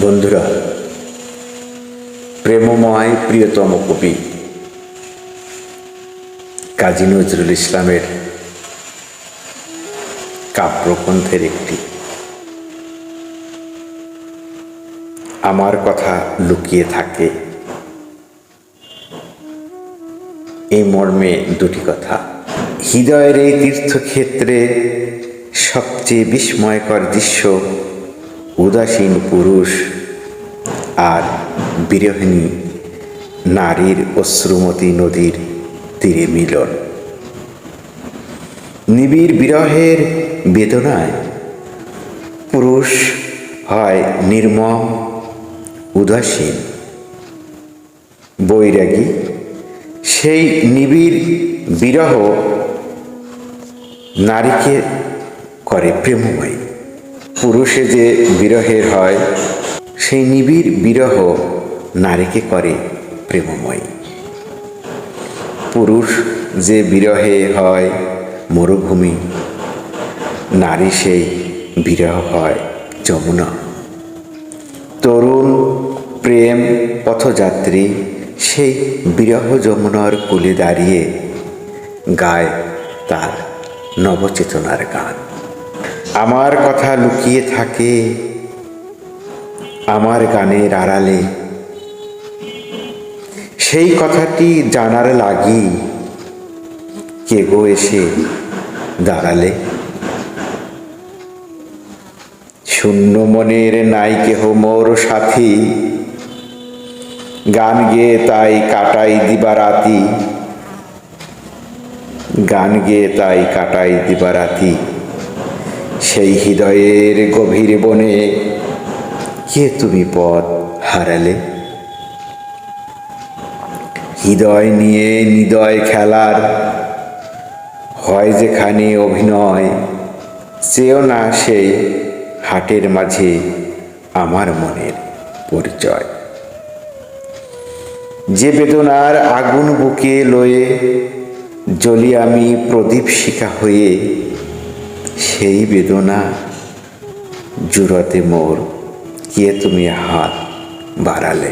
বন্ধুরা, প্রেমময় প্রিয়তম কবি কাজী নজরুল ইসলামের কাব্যগ্রন্থের একটি আমার কথা লুকিয়ে থাকে, এই মর্মে দুটি কথা। হৃদয়ের এই তীর্থক্ষেত্রে সবচেয়ে বিস্ময়কর দৃশ্য উদাসীন পুরুষ আর বিরহিণী নারীর অশ্রুমতী নদীর তীরে মিলন। নিবিড় বিরহের বেদনায় পুরুষ হয় নির্মম উদাসীন, বৈরাগী। সেই নিবিড় বিরহ নারীকে করে প্রেমময়ী। পুরুষে যে বিরহের হয়, সেই নিবিড় বিরহ নারীকে করে প্রেমময়ী। পুরুষ যে বিরহে হয় মরুভূমি, নারী সেই বিরহ হয় যমুনা। তরুণ প্রেম পথযাত্রী সেই বিরহ যমুনার কূলে দাঁড়িয়ে গায় তার নবচেতনার গান। আমার কথা লুকিয়ে থাকে আমার গানের আড়ালে, সেই কথাটি জানার লাগি কে গো এসে দাঁড়ালে। শূন্য মনের নাই কেহ মোর সাথী, গান গেয়ে তাই কাটাই দিবারাতি, গান গেয়ে তাই কাটাই দিবারাতি। সেই হৃদয়ের গভীর বনে কে তুমি পথ হারালে। হৃদয় নিয়ে হৃদয় খেলার হয় যেখানে অভিনয়, চেয়েও না সেই হাটের মাঝে আমার মনের পরিচয়। যে বেদনার আগুন বুকে লয়ে জ্বলি আমি প্রদীপ শিখা হয়ে, সেই বেদনা জুড়াতে মোর কে তুমি হাত বাড়ালে।